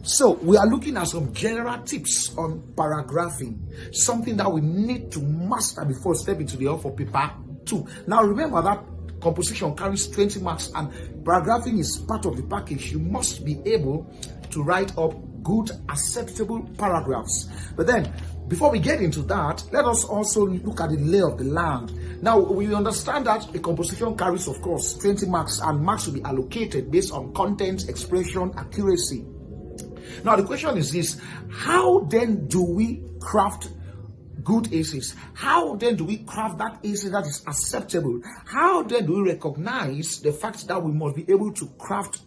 So we are looking at some general tips on paragraphing, something that we need to master before we step into the hall for paper 2. Now remember that composition carries 20 marks and paragraphing is part of the package. You must be able to write up good, acceptable paragraphs. But then, before we get into that, let us also look at the lay of the land. Now, we understand that a composition carries, of course, 20 marks, and marks will be allocated based on content, expression, accuracy. Now, the question is this: how then do we craft good essays? How then do we craft that essay that is acceptable? How then do we recognize the fact that we must be able to craft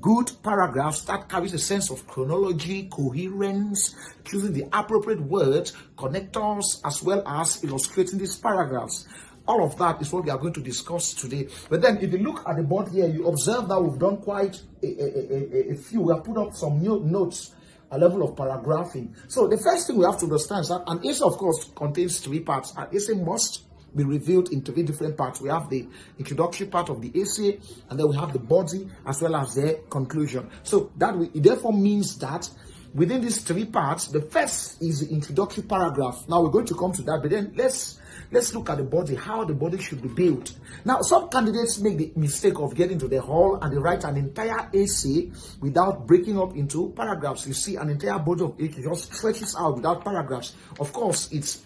good paragraphs that carries a sense of chronology, coherence, choosing the appropriate words, connectors, as well as illustrating these paragraphs? All of that is what we are going to discuss today. But then if you look at the board here, you observe that we've done quite a few. We have put up some new notes, a level of paragraphing. So the first thing we have to understand is that an essay, of course, contains 3 parts. An essay must be revealed in 3 different parts. We have the introductory part of the essay, and then we have the body as well as the conclusion. So that it therefore means that within these 3 parts, the first is the introductory paragraph. Now we're going to come to that, but then let's look at the body, how the body should be built. Now, some candidates make the mistake of getting to the hall and they write an entire essay without breaking up into paragraphs. You see, an entire body of essay just stretches out without paragraphs. Of course, it's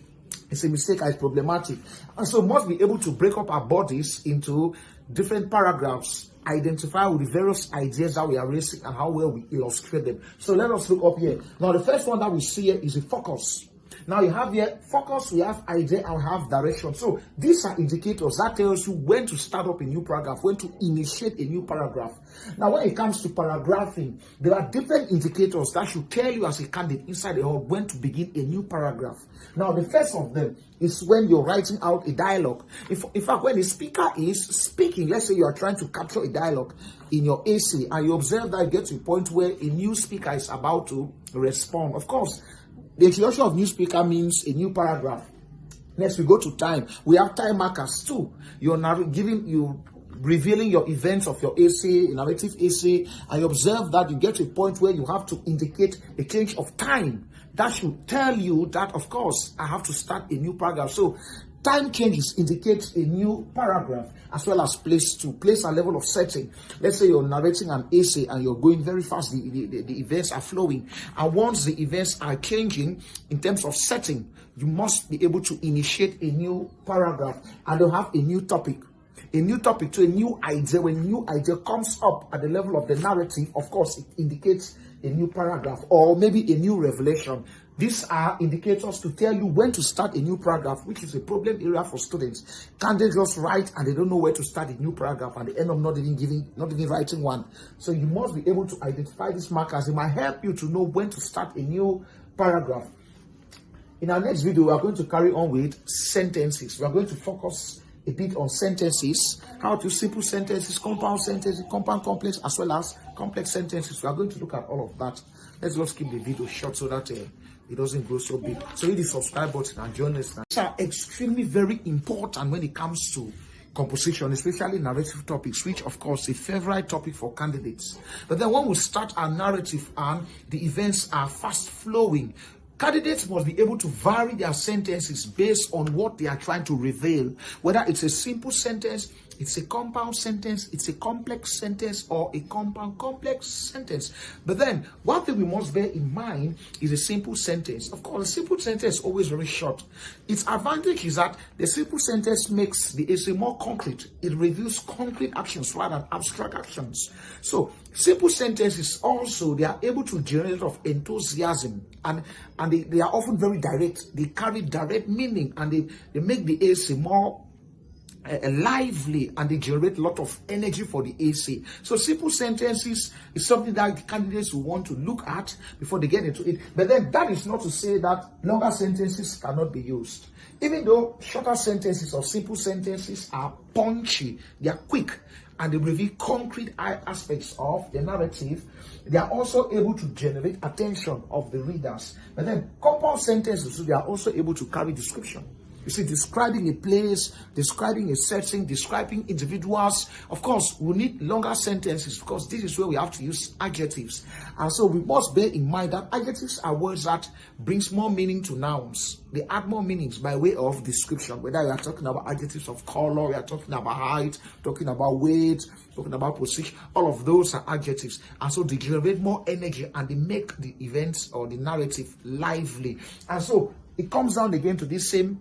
a mistake and it's problematic. And so we must be able to break up our bodies into different paragraphs, identify with the various ideas that we are raising and how well we illustrate them. So let us look up here. Now, the first one that we see here is a focus. Now you have here focus, we have idea, and we have direction. So these are indicators that tells you when to start up a new paragraph, when to initiate a new paragraph. Now when it comes to paragraphing, there are different indicators that should tell you as a candidate inside the hall when to begin a new paragraph. Now the first of them is when you're writing out a dialogue. In fact, when the speaker is speaking, let's say you are trying to capture a dialogue in your essay and you observe that you get to a point where a new speaker is about to respond. Of course, the introduction of new speaker means a new paragraph. Next, we go to time. We have time markers too. You're revealing your events of your essay, a narrative essay, and you observe that you get to a point where you have to indicate a change of time. That should tell you that, of course, I have to start a new paragraph. So time changes indicate a new paragraph, as well as place to place and level of setting. Let's say you're narrating an essay and you're going very fast. The events are flowing. And once the events are changing in terms of setting, you must be able to initiate a new paragraph and you'll have a new topic. A new topic to a new idea. When a new idea comes up at the level of the narrative, of course, it indicates a new paragraph or maybe a new revelation. These are indicators to tell you when to start a new paragraph, which is a problem area for students. Can't they just write and they don't know where to start a new paragraph and they end up not even writing one? So you must be able to identify these markers. It might help you to know when to start a new paragraph. In our next video, we are going to carry on with sentences. We are going to focus a bit on sentences, how to simple sentences, compound complex, as well as complex sentences. We are going to look at all of that. Let's just keep the video short so that it doesn't grow so big. So hit the subscribe button and join us now. These are extremely very important when it comes to composition, especially narrative topics, which of course is a favorite topic for candidates. But then when we start our narrative and the events are fast flowing, candidates must be able to vary their sentences based on what they are trying to reveal. Whether it's a simple sentence, it's a compound sentence, it's a complex sentence, or a compound complex sentence. But then, one thing we must bear in mind is a simple sentence. Of course, a simple sentence is always very short. Its advantage is that the simple sentence makes the essay more concrete. It reveals concrete actions rather than abstract actions. So, simple sentences also, they are able to generate a lot of enthusiasm and they are often very direct. They carry direct meaning and they make the essay more lively and they generate a lot of energy for the essay. So simple sentences is something that candidates will want to look at before they get into it. But then that is not to say that longer sentences cannot be used. Even though shorter sentences or simple sentences are punchy, they are quick, and they reveal concrete aspects of the narrative, they are also able to generate attention of the readers. But then compound sentences, so they are also able to carry description. You see, describing a place, describing a setting, describing individuals. Of course, we need longer sentences because this is where we have to use adjectives. And so we must bear in mind that adjectives are words that brings more meaning to nouns. They add more meanings by way of description. Whether we are talking about adjectives of color, we are talking about height, talking about weight, talking about position, all of those are adjectives. And so they generate more energy and they make the events or the narrative lively. And so it comes down again to this same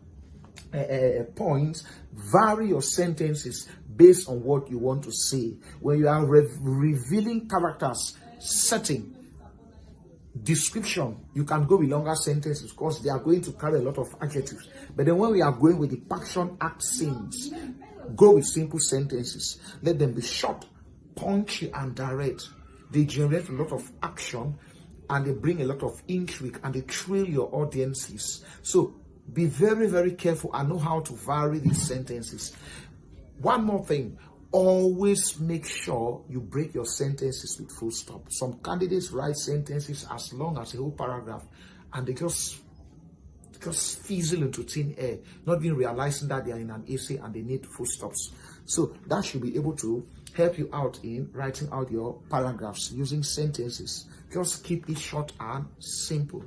point. Vary your sentences based on what you want to say. When you are revealing characters, setting, description, you can go with longer sentences because they are going to carry a lot of adjectives. But then when we are going with the passion act scenes, go with simple sentences. Let them be short, punchy, and direct. They generate a lot of action and they bring a lot of intrigue and they thrill your audiences. So be very, very careful and know how to vary these sentences. One more thing, always make sure you break your sentences with full stop. Some candidates write sentences as long as a whole paragraph and they just fizzle into thin air, not even realizing that they are in an essay and they need full stops. So that should be able to help you out in writing out your paragraphs using sentences. Just keep it short and simple.